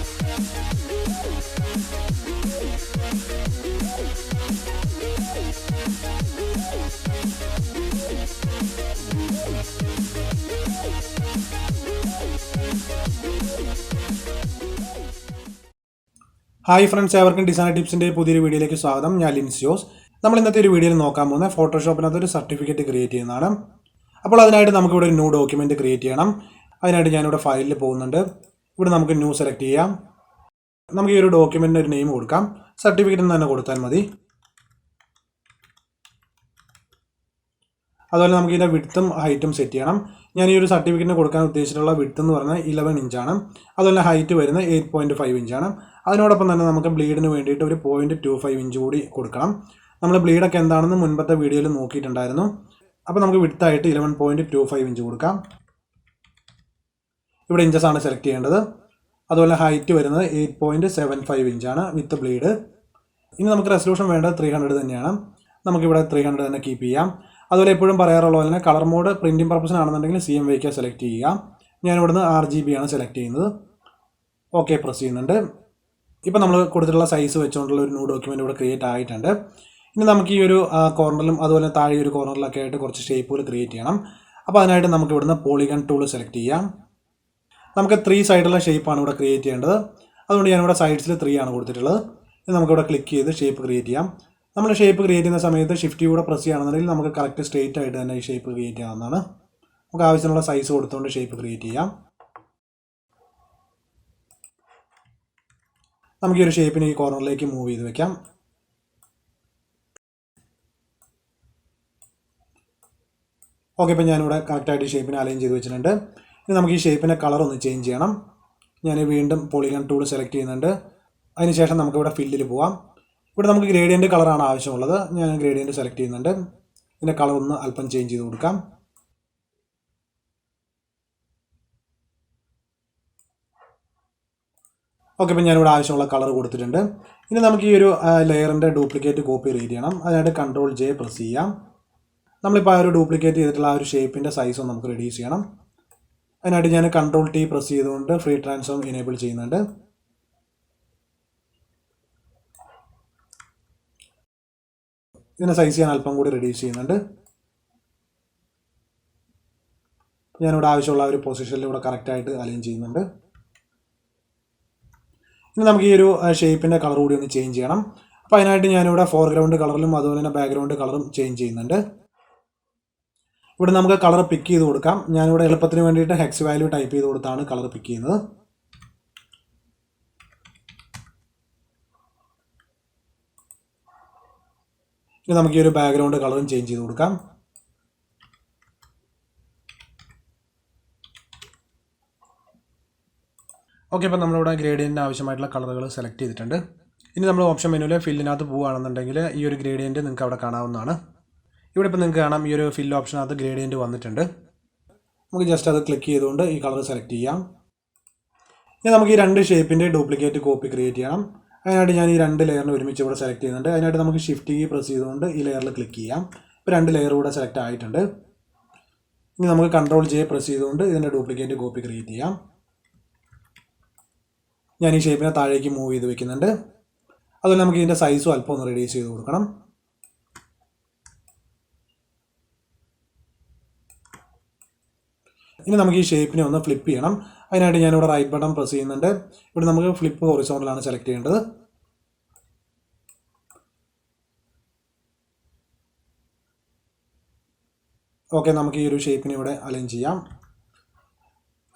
Hi friends, ഏവർക്കും design ടിപ്സിൻ്റെ പുതിയൊരു വീഡിയോയിലേക്ക് സ്വാഗതം. ഞാൻ ലിൻസിയോസ്. നമ്മൾ ഇന്നത്തെ ഒരു വീഡിയോയിൽ നോക്കാൻ പോകുന്ന ഫോട്ടോഷോപ്പിനകത്ത് ഒരു സർട്ടിഫിക്കറ്റ് ക്രിയേറ്റ് ചെയ്യുന്നതാണ്. അപ്പോൾ അതിനായിട്ട് നമുക്കിവിടെ ഒരു ന്യൂ ഡോക്യുമെൻറ്റ് ക്രിയേറ്റ് ചെയ്യണം. അതിനായിട്ട് ഞാനിവിടെ ഫയലിൽ പോകുന്നുണ്ട്. ഇവിടെ നമുക്ക് ന്യൂ സെലക്ട് ചെയ്യാം. നമുക്ക് ഈ ഒരു ഡോക്യുമെൻറ്റിന് ഒരു നെയിം കൊടുക്കാം. സർട്ടിഫിക്കറ്റ് എന്ന് തന്നെ കൊടുത്താൽ മതി. അതുപോലെ നമുക്ക് ഇതിൻ്റെ വിഡ്ത്തും ഹൈറ്റും സെറ്റ് ചെയ്യണം. ഞാൻ ഈ ഒരു സർട്ടിഫിക്കറ്റിന് കൊടുക്കാൻ ഉദ്ദേശിച്ചിട്ടുള്ള വിഡ്ത്ത് എന്ന് പറഞ്ഞാൽ 11 ഇഞ്ചാണ്. അതുപോലെ ഹൈറ്റ് വരുന്നത് 8.5 ഇഞ്ചാണ്. അതിനോടൊപ്പം തന്നെ നമുക്ക് ബ്ലീഡിന് വേണ്ടിയിട്ട് ഒരു 0.25 ഇഞ്ച് കൂടി കൊടുക്കണം. നമ്മൾ ബ്ലീഡൊക്കെ എന്താണെന്ന് മുൻപത്തെ വീഡിയോയിൽ നോക്കിയിട്ടുണ്ടായിരുന്നു. അപ്പോൾ നമുക്ക് വിഡ്ത്തായിട്ട് 11.25 ഇഞ്ച് കൊടുക്കാം. ഇവിടെ ഇഞ്ചസ് ആണ് സെലക്ട് ചെയ്യേണ്ടത്. അതുപോലെ ഹൈറ്റ് വരുന്നത് 8.75 ഇഞ്ചാണ് വിത്ത് ബ്ലീഡ്. ഇനി നമുക്ക് റെസൊല്യൂഷൻ വേണ്ടത് 300 തന്നെയാണ്. നമുക്കിവിടെ 300 തന്നെ കീപ്പ് ചെയ്യാം. അതുപോലെ എപ്പോഴും പറയാറുള്ള പോലെ തന്നെ കളർ മോഡ് പ്രിൻറ്റിംഗ് പർപ്പസിനാണെന്നുണ്ടെങ്കിൽ CMYK സെലക്ട് ചെയ്യുക. ഞാനിവിടുന്ന് RGB ആണ് സെലക്ട് ചെയ്യുന്നത്. ഓക്കെ പ്രസ് ചെയ്യുന്നുണ്ട്. ഇപ്പോൾ നമ്മൾ കൊടുത്തിട്ടുള്ള സൈസ് വെച്ചുകൊണ്ടുള്ള ഒരു ന്യൂ ഡോക്യുമെൻറ്റ് ഇവിടെ ക്രിയേറ്റ് ആയിട്ടുണ്ട്. ഇനി നമുക്ക് ഈ ഒരു കോർണറിലും അതുപോലെ താഴെ ഒരു കോർണറിലൊക്കെ ആയിട്ട് കുറച്ച് ഷേപ്പുകൾ ക്രിയേറ്റ് ചെയ്യണം. അപ്പോൾ അതിനായിട്ട് നമുക്ക് ഇവിടുന്ന് പോളിഗൺ ടൂൾ സെലക്ട് ചെയ്യാം. നമുക്ക് 3 സൈഡുള്ള ഷേപ്പാണ് ഇവിടെ ക്രിയേറ്റ് ചെയ്യേണ്ടത്. അതുകൊണ്ട് ഞാനിവിടെ സൈഡ്സിൽ 3 ആണ് കൊടുത്തിട്ടുള്ളത്. ഇനി നമുക്കിവിടെ ക്ലിക്ക് ചെയ്ത് ഷേപ്പ് ക്രിയേറ്റ് ചെയ്യാം. നമ്മൾ ഷേപ്പ് ക്രിയേറ്റ് ചെയ്യുന്ന സമയത്ത് ഷിഫ്റ്റ് കൂടെ പ്രസ് ചെയ്യുകയാണെന്നുണ്ടെങ്കിൽ നമുക്ക് കറക്റ്റ് സ്ട്രെയിറ്റ് ആയിട്ട് തന്നെ ഈ ഷേപ്പ് ക്രിയേറ്റ് ചെയ്യാവുന്നതാണ്. നമുക്ക് ആവശ്യമുള്ള സൈസ് കൊടുത്തുകൊണ്ട് ഷേപ്പ് ക്രിയേറ്റ് ചെയ്യാം. നമുക്ക് ഈ ഒരു ഷേപ്പിന് ഈ കോർണറിലേക്ക് മൂവ് ചെയ്ത് വെക്കാം. ഓക്കെ, ഇപ്പോൾ ഞാനിവിടെ കറക്റ്റായിട്ട് ഈ ഷേപ്പിനെ അലൈൻ ചെയ്ത് വെച്ചിട്ടുണ്ട്. ഇനി നമുക്ക് ഈ ഷേപ്പിൻ്റെ കളർ ഒന്ന് ചേഞ്ച് ചെയ്യണം. ഞാൻ വീണ്ടും പോളിഗൺ ടൂൾ സെലക്ട് ചെയ്യുന്നുണ്ട്. അതിനുശേഷം നമുക്കിവിടെ ഫില്ലിൽ പോവാം. ഇവിടെ നമുക്ക് ഗ്രേഡിയൻ്റ് കളറാണ് ആവശ്യമുള്ളത്. ഞാൻ ഗ്രേഡിയൻ്റ് സെലക്ട് ചെയ്യുന്നുണ്ട്. ഇതിൻ്റെ കളർ ഒന്ന് അല്പം ചേഞ്ച് ചെയ്ത് കൊടുക്കാം. ഓക്കെ, ഇപ്പോൾ ഞാനിവിടെ ആവശ്യമുള്ള കളർ കൊടുത്തിട്ടുണ്ട്. ഇനി നമുക്ക് ഈ ഒരു ലെയറിൻ്റെ ഡ്യൂപ്ലിക്കേറ്റ് കോപ്പി റീഡ് ചെയ്യണം. അതിനായിട്ട് Ctrl+J പ്രസ് ചെയ്യാം. നമ്മളിപ്പോൾ ആ ഒരു ഡ്യൂപ്ലിക്കേറ്റ് ചെയ്തിട്ടുള്ള ആ ഒരു ഷേപ്പിൻ്റെ സൈസ് ഒന്ന് നമുക്ക് റെഡ്യൂസ് ചെയ്യണം. അതിനായിട്ട് ഞാൻ Ctrl+T പ്രസ് ചെയ്തുകൊണ്ട് ഫ്രീ ട്രാൻസ്ഫോം എനേബിൾ ചെയ്യുന്നുണ്ട്. ഇതിൻ്റെ സൈസ് ഞാൻ അല്പം കൂടി റെഡ്യൂസ് ചെയ്യുന്നുണ്ട്. ഞാനിവിടെ ആവശ്യമുള്ള ഒരു പൊസിഷനിൽ ഇവിടെ കറക്റ്റായിട്ട് അലൈൻ ചെയ്യുന്നുണ്ട്. ഇനി നമുക്ക് ഈ ഒരു ഷേപ്പിൻ്റെ കളർ കൂടി ഒന്ന് ചേഞ്ച് ചെയ്യണം. അപ്പോൾ അതിനായിട്ട് ഞാനിവിടെ ഫോർഗ്രൗണ്ട് കളറിലും അതുപോലെ തന്നെ ബാക്ക്ഗ്രൗണ്ട് കളറും ചേഞ്ച് ചെയ്യുന്നുണ്ട്. ഇവിടെ നമുക്ക് കളർ പിക്ക് ചെയ്ത് കൊടുക്കാം. ഞാനിവിടെ എളുപ്പത്തിന് വേണ്ടിയിട്ട് ഹെക്സ് വാല്യൂ ടൈപ്പ് ചെയ്ത് കൊടുത്താണ് കളർ പിക്ക് ചെയ്യുന്നത്. ഇനി നമുക്ക് ഈ ഒരു ബാക്ക്ഗ്രൗണ്ട് കളറും ചേഞ്ച് ചെയ്ത് കൊടുക്കാം. ഓക്കെ, ഇപ്പോൾ നമ്മളിവിടെ ഗ്രേഡിയൻറ്റിന് ആവശ്യമായിട്ടുള്ള കളറുകൾ സെലക്ട് ചെയ്തിട്ടുണ്ട്. ഇനി നമ്മൾ ഓപ്ഷൻ മെനുവിൽ ഫില്ലിനകത്ത് പോവുകയാണെന്നുണ്ടെങ്കിൽ ഈ ഒരു ഗ്രേഡിയൻറ്റ് നിങ്ങൾക്ക് അവിടെ കാണാവുന്നതാണ്. ഇവിടെ ഇപ്പോൾ നിങ്ങൾക്ക് കാണാം ഈ ഒരു ഫില്ല് ഓപ്ഷനകത്ത് ഗ്രേഡിയൻറ്റ് വന്നിട്ടുണ്ട്. നമുക്ക് ജസ്റ്റ് അത് ക്ലിക്ക് ചെയ്തുകൊണ്ട് ഈ കളർ സെലക്ട് ചെയ്യാം. ഇനി നമുക്ക് ഈ 2 ഷേപ്പിൻ്റെ ഡ്യൂപ്ലിക്കേറ്റ് കോപ്പി ക്രിയേറ്റ് ചെയ്യണം. അതിനായിട്ട് ഞാൻ ഈ 2 ലെയറിന് ഒരുമിച്ച് ഇവിടെ സെലക്ട് ചെയ്യുന്നുണ്ട്. അതിനായിട്ട് നമുക്ക് ഷിഫ്റ്റ് കീ പ്രസ് ചെയ്തുകൊണ്ട് ഈ ലെയറിൽ ക്ലിക്ക് ചെയ്യാം. ഇപ്പോൾ 2 ലെയർ കൂടെ സെലക്ട് ആയിട്ടുണ്ട്. ഇനി നമുക്ക് Ctrl+J പ്രസ് ചെയ്തുകൊണ്ട് ഇതിൻ്റെ ഡ്യൂപ്ലിക്കേറ്റ് കോപ്പി ക്രിയേറ്റ് ചെയ്യാം. ഞാൻ ഈ ഷേപ്പിനെ താഴേക്ക് മൂവ് ചെയ്ത് വെക്കുന്നുണ്ട്. അതുപോലെ നമുക്ക് ഇതിൻ്റെ സൈസും അല്പം ഒന്ന് റെഡ്യൂസ് ചെയ്ത് കൊടുക്കണം. ഇനി നമുക്ക് ഈ ഷേപ്പിനെ ഒന്ന് ഫ്ലിപ്പ് ചെയ്യണം. അതിനായിട്ട് ഞാനിവിടെ റൈറ്റ് ബട്ടൺ പ്രസ് ചെയ്യുന്നുണ്ട്. ഇവിടെ നമുക്ക് ഫ്ലിപ്പ് ഹൊറിസോണ്ടലാണ് സെലക്ട് ചെയ്യേണ്ടത്. ഓക്കെ, നമുക്ക് ഈ ഒരു ഷേപ്പിനെ ഇവിടെ അലൈൻ ചെയ്യാം.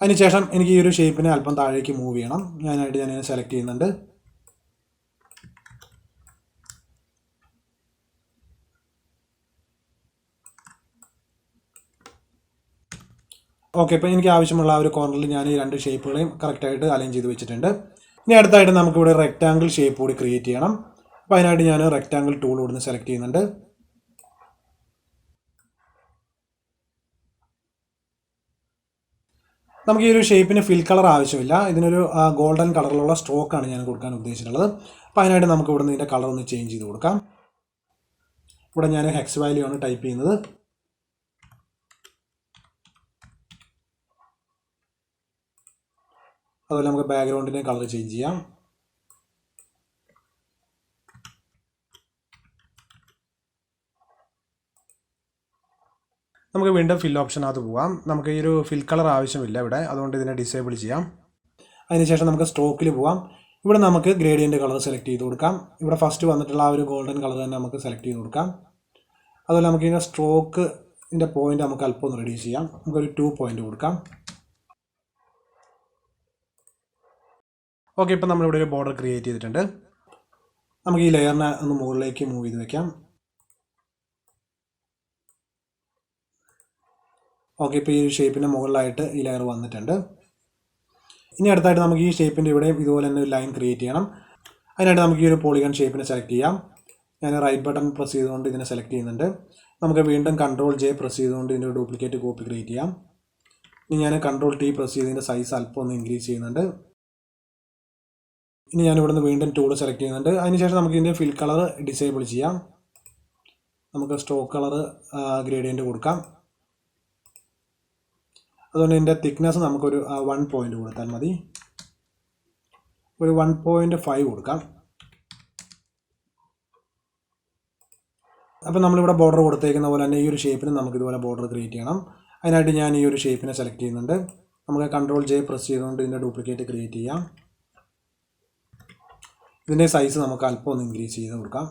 അതിനുശേഷം എനിക്ക് ഈ ഒരു ഷേപ്പിനെ അല്പം താഴേക്ക് മൂവ് ചെയ്യണം. ഞാൻ സെലക്ട് ചെയ്യുന്നുണ്ട്. ഓക്കെ, ഇപ്പോൾ എനിക്ക് ആവശ്യമുള്ള ആ ഒരു കോർണറിൽ ഞാൻ ഈ 2 ഷേപ്പുകളെയും കറക്റ്റായിട്ട് അലൈൻ ചെയ്ത് വെച്ചിട്ടുണ്ട്. ഇനി അടുത്തായിട്ട് നമുക്കിവിടെ റെക്റ്റാങ്കിൾ ഷേപ്പ് കൂടി ക്രിയേറ്റ് ചെയ്യണം. അപ്പോൾ അതിനായിട്ട് ഞാൻ റെക്റ്റാങ്കിൾ ടൂൾ ഇവിടുന്ന് സെലക്ട് ചെയ്യുന്നുണ്ട്. നമുക്ക് ഈ ഒരു ഷേപ്പിന് ഫിൽ കളർ ആവശ്യമില്ല. ഇതിനൊരു ഗോൾഡൻ കളറിലുള്ള സ്ട്രോക്കാണ് ഞാൻ കൊടുക്കാൻ ഉദ്ദേശിച്ചിട്ടുള്ളത്. അപ്പോൾ അതിനായിട്ട് നമുക്ക് ഇവിടുന്ന് ഇതിൻ്റെ കളർ ഒന്ന് ചേഞ്ച് ചെയ്ത് കൊടുക്കാം. ഇവിടെ ഞാൻ ഹെക്സ് വാല്യൂ ആണ് ടൈപ്പ് ചെയ്യുന്നത്. അതുപോലെ നമുക്ക് ബാക്ക്ഗ്രൗണ്ടിൻ്റെ കളർ ചേഞ്ച് ചെയ്യാം. നമുക്ക് വീണ്ടും ഫിൽ ഓപ്ഷനകത്ത് പോകാം. നമുക്ക് ഈ ഒരു ഫിൽ കളർ ആവശ്യമില്ല ഇവിടെ, അതുകൊണ്ട് ഇതിനെ ഡിസേബിൾ ചെയ്യാം. അതിനുശേഷം നമുക്ക് സ്ട്രോക്കിൽ പോകാം. ഇവിടെ നമുക്ക് ഗ്രേഡിയൻ്റ് കളർ സെലക്ട് ചെയ്ത് കൊടുക്കാം. ഇവിടെ ഫസ്റ്റ് വന്നിട്ടുള്ള ആ ഒരു ഗോൾഡൻ കളർ തന്നെ നമുക്ക് സെലക്ട് ചെയ്ത് കൊടുക്കാം. അതുപോലെ നമുക്ക് ഇതിൻ്റെ സ്ട്രോക്കിൻ്റെ പോയിൻ്റ് നമുക്ക് അല്പം ഒന്ന് റെഡ്യൂസ് ചെയ്യാം. നമുക്കൊരു 2 പോയിൻ്റ് കൊടുക്കാം. ഓക്കെ, ഇപ്പം നമ്മളിവിടെ ഒരു ബോർഡർ ക്രിയേറ്റ് ചെയ്തിട്ടുണ്ട്. നമുക്ക് ഈ ലെയറിനെ ഒന്ന് മുകളിലേക്ക് മൂവ് ചെയ്ത് വെക്കാം. ഓക്കെ, ഇപ്പോൾ ഈ ഷേപ്പിൻ്റെ മുകളിലായിട്ട് ഈ ലെയർ വന്നിട്ടുണ്ട്. ഇനി അടുത്തായിട്ട് നമുക്ക് ഈ ഷേപ്പിൻ്റെ ഇവിടെ ഇതുപോലെ തന്നെ ഒരു ലൈൻ ക്രിയേറ്റ് ചെയ്യണം. അതിനായിട്ട് നമുക്ക് ഈ ഒരു പോളിഗൺ ഷേപ്പിനെ സെലക്ട് ചെയ്യാം. ഞാൻ റൈറ്റ് ബട്ടൺ പ്രസ് ചെയ്തുകൊണ്ട് ഇതിനെ സെലക്ട് ചെയ്യുന്നുണ്ട്. നമുക്ക് വീണ്ടും Ctrl+J പ്രസ് ചെയ്തുകൊണ്ട് ഇതിൻ്റെ ഡ്യൂപ്ലിക്കേറ്റ് കോപ്പി ക്രിയേറ്റ് ചെയ്യാം. ഇനി ഞാൻ Ctrl+T പ്രസ് ചെയ്ത് ഇതിൻ്റെ സൈസ് അല്പം ഒന്ന് ഇൻക്രീസ് ചെയ്യുന്നുണ്ട്. ഇനി ഞാൻ ഇവിടുന്ന് വീണ്ടും ടൂൾ സെലക്ട് ചെയ്യുന്നുണ്ട്. അതിനുശേഷം നമുക്ക് ഇതിൻ്റെ ഫിൽ കളർ ഡിസേബിൾ ചെയ്യാം. നമുക്ക് സ്ട്രോക്ക് കളർ ഗ്രേഡിയൻ്റ് കൊടുക്കാം. അതുകൊണ്ട് ഇതിൻ്റെ തിക്നെസ് നമുക്കൊരു 1 പോയിൻ്റ് കൊടുത്താൽ മതി. ഒരു 1.5 കൊടുക്കാം. അപ്പോൾ നമ്മളിവിടെ ബോർഡർ കൊടുത്തേക്കുന്ന പോലെ തന്നെ ഈ ഒരു ഷേപ്പിന് നമുക്ക് ഇതുപോലെ ബോർഡർ ക്രിയേറ്റ് ചെയ്യണം. അതിനായിട്ട് ഞാൻ ഈ ഒരു ഷേപ്പിനെ സെലക്ട് ചെയ്യുന്നുണ്ട്. നമുക്ക് Ctrl+J പ്രസ് ചെയ്തുകൊണ്ട് ഇതിൻ്റെ ഡ്യൂപ്ലിക്കേറ്റ് ക്രിയേറ്റ് ചെയ്യാം. ഇതിൻ്റെ സൈസ് നമുക്ക് അല്പം ഒന്ന് ഇൻക്രീസ് ചെയ്ത് കൊടുക്കാം.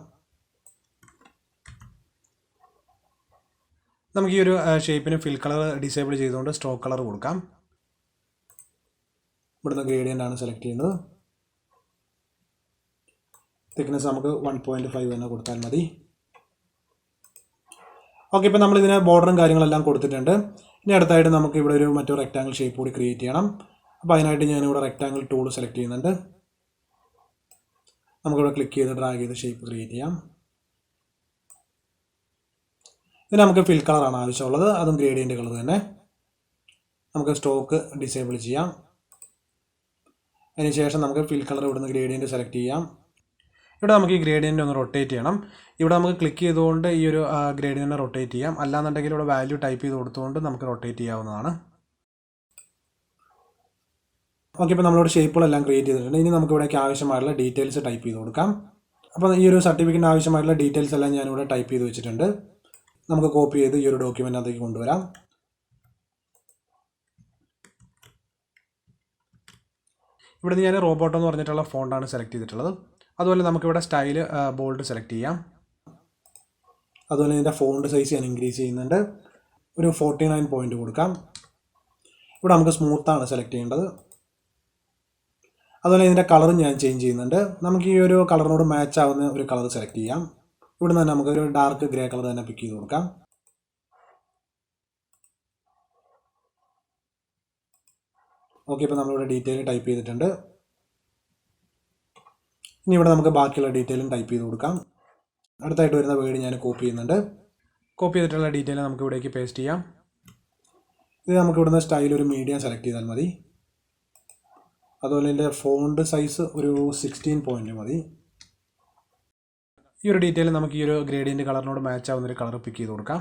നമുക്ക് ഈ ഒരു ഷേപ്പിന് ഫിൽ കളർ ഡിസേബിൾ ചെയ്തുകൊണ്ട് സ്ട്രോക്ക് കളർ കൊടുക്കാം. ഇവിടുന്ന് ഗ്രേഡിയൻ്റ് ആണ് സെലക്ട് ചെയ്യുന്നത്. തിക്നെസ് നമുക്ക് 1.5 തന്നെ കൊടുത്താൽ മതി. ഓക്കെ, ഇപ്പോൾ നമ്മളിതിന് ബോർഡറും കാര്യങ്ങളെല്ലാം കൊടുത്തിട്ടുണ്ട്. ഇനി അടുത്തായിട്ട് നമുക്ക് ഇവിടെ ഒരു മറ്റൊരു റെക്റ്റാങ്കിൾ ഷേപ്പ് കൂടി ക്രിയേറ്റ് ചെയ്യണം. അപ്പോൾ അതിനായിട്ട് ഞാനിവിടെ റെക്റ്റാങ്കിൾ ടൂൾ സെലക്ട് ചെയ്യുന്നുണ്ട്. നമുക്കിവിടെ ക്ലിക്ക് ചെയ്ത് ഡ്രാഗ് ചെയ്ത് ഷേപ്പ് ക്രിയേറ്റ് ചെയ്യാം. ഇതിന് നമുക്ക് ഫിൽ കളറാണ് ആവശ്യമുള്ളത്, അതും ഗ്രേഡിയൻ്റ് കളർ തന്നെ. നമുക്ക് സ്ട്രോക്ക് ഡിസേബിൾ ചെയ്യാം. അതിനുശേഷം നമുക്ക് ഫിൽ കളർ ഇവിടുന്ന് ഗ്രേഡിയൻ്റ് സെലക്ട് ചെയ്യാം. ഇവിടെ നമുക്ക് ഈ ഗ്രേഡിയൻ്റ് ഒന്ന് റൊട്ടേറ്റ് ചെയ്യണം. ഇവിടെ നമുക്ക് ക്ലിക്ക് ചെയ്തുകൊണ്ട് ഈ ഒരു ഗ്രേഡിയൻ്റ് റൊട്ടേറ്റ് ചെയ്യാം. അല്ലാന്നുണ്ടെങ്കിൽ ഇവിടെ വാല്യൂ ടൈപ്പ് ചെയ്ത് കൊടുത്തുകൊണ്ട് നമുക്ക് റൊട്ടേറ്റ് ചെയ്യാവുന്നതാണ്. ഓക്കെ, ഇപ്പോൾ നമ്മളോട് ഷേപ്പുകളെല്ലാം ക്രിയേറ്റ് ചെയ്തിട്ടുണ്ട്. ഇനി നമുക്ക് ഇവിടേക്ക് ആവശ്യമായിട്ടുള്ള ഡീറ്റെയിൽസ് ടൈപ്പ് ചെയ്ത് കൊടുക്കാം. അപ്പോൾ ഈ ഒരു സർട്ടിഫിക്കറ്റിന് ആവശ്യമായിട്ടുള്ള ഡീറ്റെയിൽസ് എല്ലാം ഞാനിവിടെ ടൈപ്പ് ചെയ്ത് വെച്ചിട്ടുണ്ട്. നമുക്ക് കോപ്പി ചെയ്ത് ഈ ഒരു ഡോക്യുമെൻറ്റിനകത്തേക്ക് കൊണ്ടുവരാം. ഇവിടുന്ന് ഞാൻ റോബോട്ട് എന്ന് പറഞ്ഞിട്ടുള്ള ഫോണ്ടാണ് സെലക്ട് ചെയ്തിട്ടുള്ളത്. അതുപോലെ നമുക്കിവിടെ സ്റ്റൈൽ ബോൾഡ് സെലക്ട് ചെയ്യാം. അതുപോലെ ഇതിൻ്റെ ഫോണ്ട് സൈസ് ഞാൻ ഇൻക്രീസ് ചെയ്യുന്നുണ്ട്. ഒരു 49 പോയിൻ്റ് കൊടുക്കാം. ഇവിടെ നമുക്ക് സ്മൂത്താണ് സെലക്ട് ചെയ്യേണ്ടത്. അതുപോലെ ഇതിൻ്റെ കളറും ഞാൻ ചേഞ്ച് ചെയ്യുന്നുണ്ട്. നമുക്ക് ഈ ഒരു കളറിനോട് മാച്ച് ആവുന്ന ഒരു കളർ സെലക്ട് ചെയ്യാം. ഇവിടുന്ന് തന്നെ നമുക്കൊരു ഡാർക്ക് ഗ്രേ കളർ തന്നെ പിക്ക് ചെയ്ത് കൊടുക്കാം. ഓക്കെ, ഇപ്പോൾ നമ്മളിവിടെ ഡീറ്റെയിൽ ടൈപ്പ് ചെയ്തിട്ടുണ്ട്. ഇനി ഇവിടെ നമുക്ക് ബാക്കിയുള്ള ഡീറ്റെയിലും ടൈപ്പ് ചെയ്ത് കൊടുക്കാം. അടുത്തായിട്ട് വരുന്ന വേർഡ് ഞാൻ കോപ്പി ചെയ്യുന്നുണ്ട്. കോപ്പി ചെയ്തിട്ടുള്ള ഡീറ്റെയിൽ നമുക്ക് ഇവിടേക്ക് പേസ്റ്റ് ചെയ്യാം. ഇത് നമുക്ക് ഇവിടുന്ന് സ്റ്റൈൽ ഒരു മീഡിയം സെലക്ട് ചെയ്താൽ മതി. അതുപോലെ ഇതിൻ്റെ ഫോണ്ട് സൈസ് ഒരു 16 പോയിൻ്റ് മതി. ഈ ഒരു ഡീറ്റെയിൽ നമുക്ക് ഈ ഒരു ഗ്രേഡിയൻ്റ് കളറിനോട് മാച്ച് ആവുന്നൊരു കളർ പിക്ക് ചെയ്ത് കൊടുക്കാം.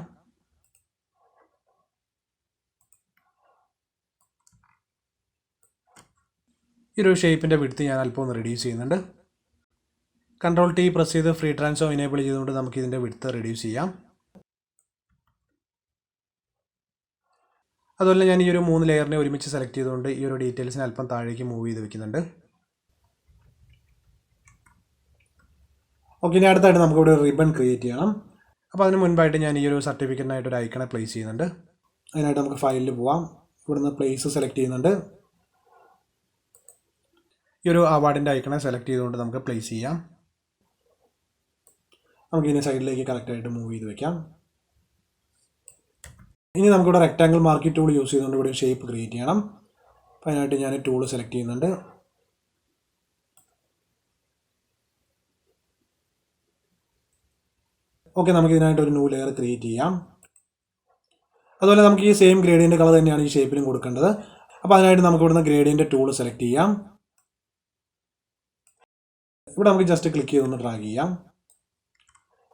ഈ ഒരു ഷേപ്പിൻ്റെ വിഡ്ത്ത് ഞാൻ അല്പം ഒന്ന് റെഡ്യൂസ് ചെയ്യുന്നുണ്ട്. Ctrl+T പ്രസ് ചെയ്ത് ഫ്രീ ട്രാൻസ്ഫോം എനേബിൾ ചെയ്തുകൊണ്ട് നമുക്ക് ഇതിൻ്റെ വിഡ്ത്ത് റെഡ്യൂസ് ചെയ്യാം. അതുപോലെ ഞാൻ ഈ ഒരു 3 ലെയറിനെ ഒരുമിച്ച് സെലക്ട് ചെയ്തുകൊണ്ട് ഈ ഒരു ഡീറ്റെയിൽസിനെ അല്പം താഴേക്ക് മൂവ് ചെയ്ത് വെക്കുന്നുണ്ട്. ഓക്കെ, ഇനി അടുത്തായിട്ട് നമുക്കിവിടെ ഒരു റിബൺ ക്രിയേറ്റ് ചെയ്യണം. അപ്പോൾ അതിന് മുൻപായിട്ട് ഞാൻ ഈ ഒരു സർട്ടിഫിക്കറ്റിനായിട്ട് ഒരു ഐക്കണെ പ്ലേസ് ചെയ്യുന്നുണ്ട്. അതിനായിട്ട് നമുക്ക് ഫയലിൽ പോവാം. ഇവിടുന്ന് പ്ലേസ് സെലക്ട് ചെയ്യുന്നുണ്ട്. ഈ ഒരു അവാർഡിൻ്റെ ഐക്കണെ സെലക്ട് ചെയ്തുകൊണ്ട് നമുക്ക് പ്ലേസ് ചെയ്യാം. നമുക്ക് ഇതിനെ സൈഡിലേക്ക് കറക്റ്റായിട്ട് മൂവ് ചെയ്ത് വെക്കാം. ഇനി നമുക്കിവിടെ റെക്റ്റാങ്കിൾ മാർക്കിംഗ് ടൂൾ യൂസ് ചെയ്തുകൊണ്ട് ഇവിടെ ഷേപ്പ് ക്രിയേറ്റ് ചെയ്യണം. അപ്പോൾ അതിനായിട്ട് ഞാൻ ടൂൾ സെലക്ട് ചെയ്യുന്നുണ്ട്. ഓക്കെ, നമുക്ക് ഇതിനായിട്ട് ഒരു ന്യൂ ലെയർ ക്രിയേറ്റ് ചെയ്യാം. അതുപോലെ നമുക്ക് ഈ സെയിം ഗ്രേഡിയൻ്റ് കളർ തന്നെയാണ് ഈ ഷേപ്പിലും കൊടുക്കേണ്ടത്. അപ്പോൾ അതിനായിട്ട് നമുക്ക് ഇവിടുന്ന് ഗ്രേഡിയൻ്റ് ടൂൾ സെലക്ട് ചെയ്യാം. ഇവിടെ നമുക്ക് ജസ്റ്റ് ക്ലിക്ക് ചെയ്തൊന്ന് ഡ്രാഗ് ചെയ്യാം.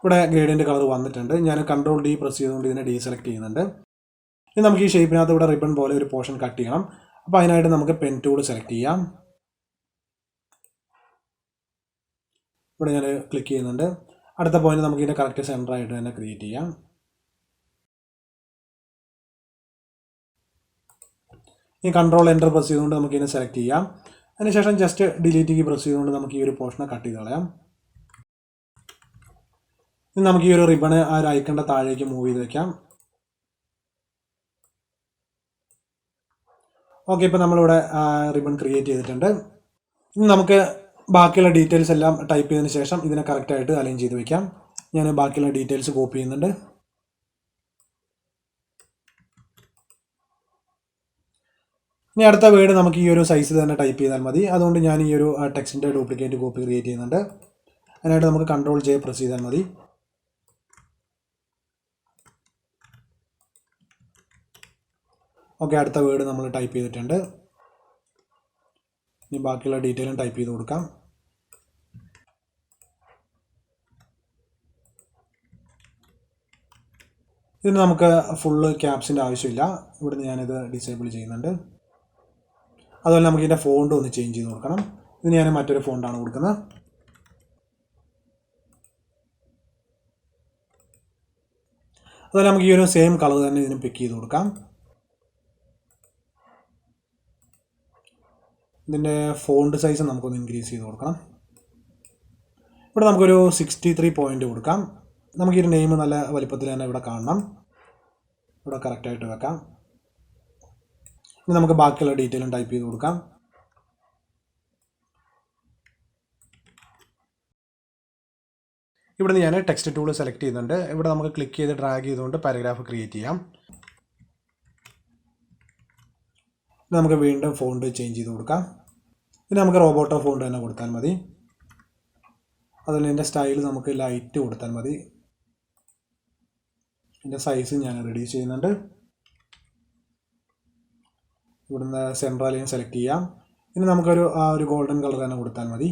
ഇവിടെ ഗ്രേഡിയൻ്റ് കളർ വന്നിട്ടുണ്ട്. ഞാൻ Ctrl+D പ്രസ് ചെയ്തുകൊണ്ട് ഇതിനെ ഡീസെലക്ട് ചെയ്യുന്നുണ്ട്. ഇനി നമുക്ക് ഈ ഷേപ്പിനകത്ത് ഇവിടെ റിബൺ പോലെ ഒരു പോർഷൻ കട്ട് ചെയ്യണം. അപ്പോൾ അതിനായിട്ട് നമുക്ക് പെൻ ടൂൾ സെലക്ട് ചെയ്യാം. ഇവിടെ ഞാൻ ക്ലിക്ക് ചെയ്യുന്നുണ്ട്. അടുത്ത പോയിന്റ് നമുക്ക് ഇതിൻ്റെ കറക്റ്റ് സെൻറ്റർ ആയിട്ട് തന്നെ ക്രിയേറ്റ് ചെയ്യാം. ഈ കൺട്രോൾ എൻ്റർ പ്രസ് ചെയ്തുകൊണ്ട് നമുക്ക് ഇതിനെ സെലക്ട് ചെയ്യാം. അതിനുശേഷം ജസ്റ്റ് ഡിലീറ്റ് കീ പ്രസ് ചെയ്തുകൊണ്ട് നമുക്ക് ഈ ഒരു പോർഷനെ കട്ട് ചെയ്ത് കളയാം. ഇനി നമുക്ക് ഈ ഒരു റിബണ് ആ ഒരു ഐക്കണിൻ്റെ താഴേക്ക് മൂവ് ചെയ്ത് വെക്കാം. ഓക്കെ, ഇപ്പോൾ നമ്മളിവിടെ റിബൺ ക്രിയേറ്റ് ചെയ്തിട്ടുണ്ട്. ഇനി നമുക്ക് ബാക്കിയുള്ള ഡീറ്റെയിൽസ് എല്ലാം ടൈപ്പ് ചെയ്തതിന് ശേഷം ഇതിനെ കറക്റ്റായിട്ട് അലൈൻ ചെയ്ത് വെക്കാം. ഞാൻ ബാക്കിയുള്ള ഡീറ്റെയിൽസ് കോപ്പി ചെയ്യുന്നുണ്ട്. ഇനി അടുത്ത വേർഡ് നമുക്ക് ഈ ഒരു സൈസിൽ തന്നെ ടൈപ്പ് ചെയ്താൽ മതി. അതുകൊണ്ട് ഞാൻ ഈ ഒരു ടെക്സ്റ്റിൻ്റെ ഡ്യൂപ്ലിക്കേറ്റ് കോപ്പി ക്രിയേറ്റ് ചെയ്യുന്നുണ്ട്. അതിനായിട്ട് നമുക്ക് Ctrl J പ്രസ് ചെയ്താൽ മതി. ഓക്കെ, അടുത്ത വേർഡ് നമ്മൾ ടൈപ്പ് ചെയ്തിട്ടുണ്ട്. ഇനി ബാക്കിയുള്ള ഡീറ്റെയിലും ടൈപ്പ് ചെയ്ത് കൊടുക്കാം. ഇതിന് നമുക്ക് ഫുള്ള് ക്യാപ്സിൻ്റെ ആവശ്യമില്ല. ഇവിടുന്ന് ഞാനിത് ഡിസേബിൾ ചെയ്യുന്നുണ്ട്. അതുപോലെ നമുക്ക് ഇതിൻ്റെ ഫോണ്ട് ഒന്ന് ചേഞ്ച് ചെയ്ത് കൊടുക്കണം. ഇതിന് ഞാൻ മറ്റൊരു ഫോണ്ടാണ് കൊടുക്കുന്നത്. അതുപോലെ നമുക്ക് ഈ ഒരു സെയിം കളർ തന്നെ ഇതിന് പിക്ക് ചെയ്ത് കൊടുക്കാം. ഇതിൻ്റെ ഫോണ്ട് സൈസ് നമുക്കൊന്ന് ഇൻക്രീസ് ചെയ്ത് കൊടുക്കണം. ഇവിടെ നമുക്കൊരു 63 പോയിൻ്റ് കൊടുക്കാം. നമുക്ക് ഈ ഒരു നെയിം നല്ല വലിപ്പത്തിൽ തന്നെ ഇവിടെ കാണണം. ഇവിടെ കറക്റ്റായിട്ട് വെക്കാം. ഇനി നമുക്ക് ബാക്കിയുള്ള ഡീറ്റെയിലും ടൈപ്പ് ചെയ്ത് കൊടുക്കാം. ഇവിടെ ഞാൻ ടെക്സ്റ്റ് ടൂൾ സെലക്ട് ചെയ്യുന്നുണ്ട്. ഇവിടെ നമുക്ക് ക്ലിക്ക് ചെയ്ത് ഡ്രാഗ് ചെയ്തുകൊണ്ട് പാരഗ്രാഫ് ക്രിയേറ്റ് ചെയ്യാം. നമുക്ക് വീണ്ടും ഫോണ്ട് ചേഞ്ച് ചെയ്ത് കൊടുക്കാം. ഇനി നമുക്ക് റോബോട്ടോ ഫോണ്ട് തന്നെ കൊടുത്താൽ മതി. അതുപോലെ ഇതിൻ്റെ സ്റ്റൈൽ നമുക്ക് ലൈറ്റ് കൊടുത്താൽ മതി. ഇതിൻ്റെ സൈസ് ഞാൻ റെഡ്യൂസ് ചെയ്യുന്നുണ്ട്. ഇവിടുന്ന് സെൻട്രൽ ലൈൻ സെലക്ട് ചെയ്യാം. ഇനി നമുക്കൊരു ഒരു ഗോൾഡൻ കളർ തന്നെ കൊടുത്താൽ മതി.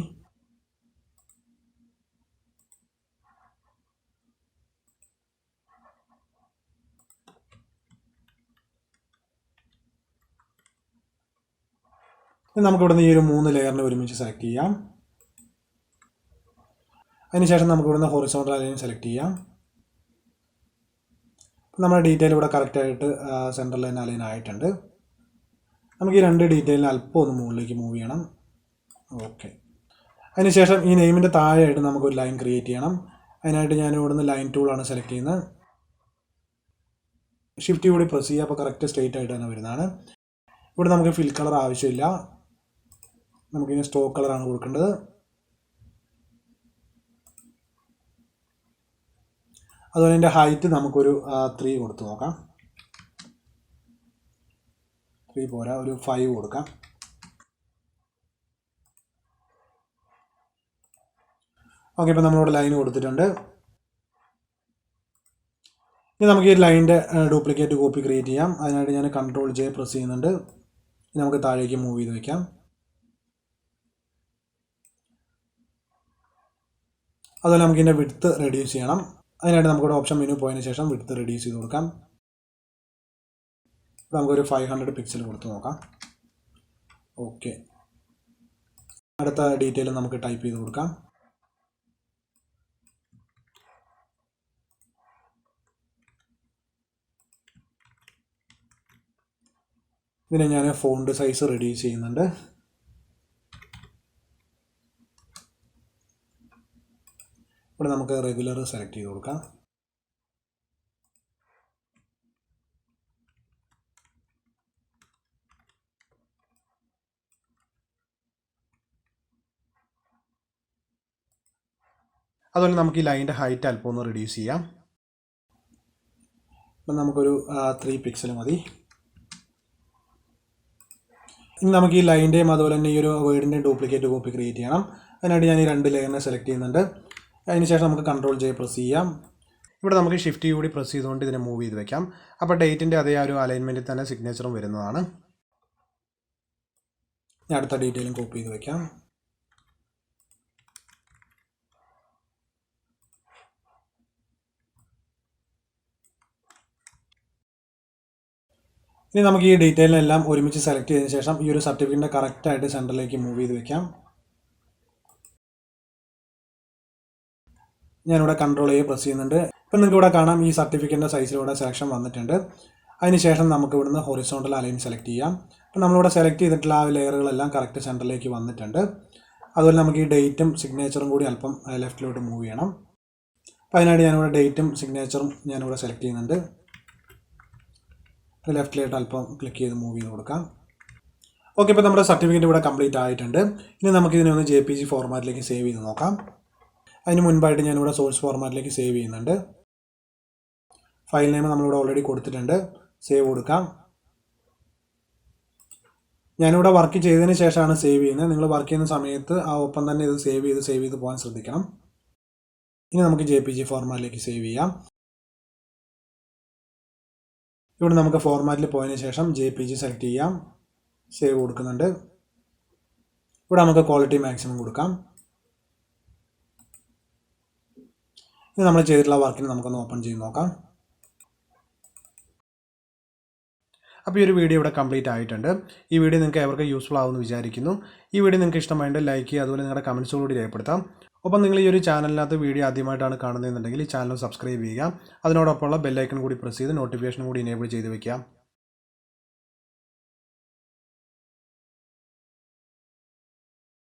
നമുക്കിവിടുന്ന് ഈ ഒരു 3 ലെയറിനെ ഒരുമിച്ച് സെലക്ട് ചെയ്യാം. അതിനുശേഷം നമുക്കിവിടുന്ന് ഹൊറിസോണ്ടൽ ലൈൻ സെലക്ട് ചെയ്യാം. നമ്മുടെ ഡീറ്റെയിൽ ഇവിടെ കറക്റ്റായിട്ട് സെൻട്രൽ ലൈൻ അലൈൻ ആയിട്ടുണ്ട്. നമുക്ക് ഈ 2 ഡീറ്റെയിലിന് അല്പം ഒന്ന് മുകളിലേക്ക് മൂവ് ചെയ്യണം. ഓക്കെ, അതിനുശേഷം ഈ നെയിമിൻ്റെ താഴെയായിട്ട് നമുക്കൊരു ലൈൻ ക്രിയേറ്റ് ചെയ്യണം. അതിനായിട്ട് ഞാൻ ഇവിടുന്ന് ലൈൻ ടൂളാണ് സെലക്ട് ചെയ്യുന്നത്. ഷിഫ്റ്റ് കൂടി പ്രസ് ചെയ്യുക. അപ്പോൾ കറക്റ്റ് സ്ട്രെയിറ്റ് ആയിട്ട് തന്നെ വരുന്നതാണ്. ഇവിടെ നമുക്ക് ഫിൽ കളർ ആവശ്യമില്ല. നമുക്കിനി സ്റ്റോക്ക് കളറാണ് കൊടുക്കേണ്ടത്. അതുപോലെ ഇതിൻ്റെ ഹൈറ്റ് നമുക്കൊരു 3 കൊടുത്ത് നോക്കാം. 3 പോരാ, ഒരു 5 കൊടുക്കാം. ഓക്കെ, ഇപ്പോൾ നമ്മളിവിടെ ലൈൻ കൊടുത്തിട്ടുണ്ട്. ഇനി നമുക്ക് ഈ ലൈനിൻ്റെ ഡ്യൂപ്ലിക്കേറ്റ് കോപ്പി ക്രിയേറ്റ് ചെയ്യാം. അതിനായിട്ട് ഞാൻ Ctrl J പ്രസ് ചെയ്യുന്നുണ്ട്. നമുക്ക് താഴേക്ക് മൂവ് ചെയ്ത് വയ്ക്കാം. അതുപോലെ നമുക്ക് ഇതിൻ്റെ വിഡ്ത്ത് റെഡ്യൂസ് ചെയ്യണം. അതിനായിട്ട് നമുക്കിവിടെ ഓപ്ഷൻ മെനു പോയതിന് ശേഷം വിഡ്ത്ത് റെഡ്യൂസ് ചെയ്ത് കൊടുക്കാം. നമുക്കൊരു 500 പിക്സൽ കൊടുത്ത് നോക്കാം. ഓക്കെ, അടുത്ത ഡീറ്റെയിൽ നമുക്ക് ടൈപ്പ് ചെയ്ത് കൊടുക്കാം. ഇതിനെ ഞാൻ ഫോണ്ട് സൈസ് റെഡ്യൂസ് ചെയ്യുന്നുണ്ട്. ഇവിടെ നമുക്ക് റെഗുലർ സെലക്ട് ചെയ്ത് കൊടുക്കാം. അതുപോലെ നമുക്ക് ഈ ലൈനിൻ്റെ ഹൈറ്റ് അല്പം ഒന്ന് റെഡ്യൂസ് ചെയ്യാം. അപ്പം നമുക്കൊരു 3 പിക്സൽ മതി. ഇനി നമുക്ക് ഈ ലൈൻ്റെയും അതുപോലെ തന്നെ ഈ ഒരു വേർഡിൻ്റെയും ഡ്യൂപ്ലിക്കേറ്റ് കോപ്പി ക്രിയേറ്റ് ചെയ്യണം. അതിനായിട്ട് ഞാൻ ഈ 2 ലെയറിനെ സെലക്ട് ചെയ്യുന്നുണ്ട്. അതിനുശേഷം നമുക്ക് Ctrl J പ്രസ് ചെയ്യാം. ഇവിടെ നമുക്ക് ഷിഫ്റ്റ് കൂടി പ്രസ് ചെയ്തുകൊണ്ട് ഇതിനെ മൂവ് ചെയ്ത് വെക്കാം. അപ്പോൾ ഡേറ്റിൻ്റെ അതേ ഒരു അലൈൻമെൻറ്റിൽ തന്നെ സിഗ്നേച്ചറും വരുന്നതാണ്. ഞാൻ അടുത്ത ഡീറ്റെയിലും കോപ്പി ചെയ്ത് വെക്കാം. ഇനി നമുക്ക് ഈ ഡീറ്റെയിലെല്ലാം ഒരുമിച്ച് സെലക്ട് ചെയ്തതിന് ശേഷം ഈ ഒരു സർട്ടിഫിക്കറ്റിൻ്റെ കറക്റ്റായിട്ട് സെൻറ്ററിലേക്ക് മൂവ് ചെയ്ത് വെക്കാം. ഞാനിവിടെ കൺട്രോൾ A പ്രസ് ചെയ്യുന്നുണ്ട്. ഇപ്പം നിങ്ങൾക്ക് ഇവിടെ കാണാം ഈ സർട്ടിഫിക്കറ്റിൻ്റെ സൈസിലൂടെ സെലക്ഷൻ വന്നിട്ടുണ്ട്. അതിനുശേഷം നമുക്ക് ഇവിടുന്ന് ഹൊറിസോണ്ടൽ അലൈൻ സെലക്ട് ചെയ്യാം. അപ്പം നമ്മളിവിടെ സെലക്ട് ചെയ്തിട്ടുള്ള ആ ലെയറുകളെല്ലാം കറക്റ്റ് സെൻറ്ററിലേക്ക് വന്നിട്ടുണ്ട്. അതുപോലെ നമുക്ക് ഈ ഡേറ്റും സിഗ്നേച്ചറും കൂടി അല്പം ലെഫ്റ്റിലോട്ട് മൂവ് ചെയ്യണം. അപ്പോൾ അതിനായിട്ട് ഞാനിവിടെ ഡേറ്റും സിഗ്നേച്ചറും ഞാനിവിടെ സെലക്ട് ചെയ്യുന്നുണ്ട്. ലെഫ്റ്റിലോട്ട് അല്പം ക്ലിക്ക് ചെയ്ത് മൂവ് ചെയ്ത് കൊടുക്കാം. ഓക്കെ, ഇപ്പോൾ നമ്മുടെ സർട്ടിഫിക്കറ്റ് ഇവിടെ കംപ്ലീറ്റ് ആയിട്ടുണ്ട്. ഇനി നമുക്കിതിനെ ഒന്ന് JPG ഫോർമാറ്റിലേക്ക് സേവ് ചെയ്ത് നോക്കാം. അതിന് മുൻപായിട്ട് ഞാനിവിടെ സോഴ്സ് ഫോർമാറ്റിലേക്ക് സേവ് ചെയ്യുന്നുണ്ട്. ഫയൽ നെയിം നമ്മളിവിടെ ഓൾറെഡി കൊടുത്തിട്ടുണ്ട്. സേവ് കൊടുക്കാം. ഞാനിവിടെ വർക്ക് ചെയ്തതിന് ശേഷമാണ് സേവ് ചെയ്യുന്നത്. നിങ്ങൾ വർക്ക് ചെയ്യുന്ന സമയത്ത് ആ ഒപ്പം തന്നെ ഇത് സേവ് ചെയ്ത് പോകാൻ ശ്രദ്ധിക്കണം. ഇനി നമുക്ക് JPG ഫോർമാറ്റിലേക്ക് സേവ് ചെയ്യാം. ഇവിടെ നമുക്ക് ഫോർമാറ്റിൽ പോയതിന് ശേഷം JPG സെലക്ട് ചെയ്യാം. സേവ് കൊടുക്കുന്നുണ്ട്. ഇവിടെ നമുക്ക് ക്വാളിറ്റി മാക്സിമം കൊടുക്കാം. ഇനി നമ്മൾ ചെയ്തിട്ടുള്ള വർക്കിന് നമുക്കൊന്ന് ഓപ്പൺ ചെയ്ത് നോക്കാം. അപ്പോൾ ഈ ഒരു വീഡിയോ ഇവിടെ കംപ്ലീറ്റ് ആയിട്ടുണ്ട്. ഈ വീഡിയോ നിങ്ങൾക്ക് എവർക്ക് യൂസ്ഫുൾ ആവുമെന്ന് വിചാരിക്കുന്നു. ഈ വീഡിയോ നിങ്ങൾക്ക് ഇഷ്ടമായിട്ട് ലൈക്ക് ചെയ്യുക, അതുപോലെ നിങ്ങളുടെ കമൻസുകളോട് രേഖപ്പെടുത്താം. ഒപ്പം നിങ്ങൾ ഈ ഒരു ചാനലിനകത്ത് വീഡിയോ ആദ്യമായിട്ടാണ് കാണുന്നതെന്നുണ്ടെങ്കിൽ ഈ ചാനൽ സബ്സ്ക്രൈബ് ചെയ്യുക. അതിനോടൊപ്പമുള്ള ബെല്ലൈക്കൺ കൂടി പ്രസ് ചെയ്ത് നോട്ടിഫിക്കേഷൻ കൂടി എനേബിൾ ചെയ്ത് വയ്ക്കുക.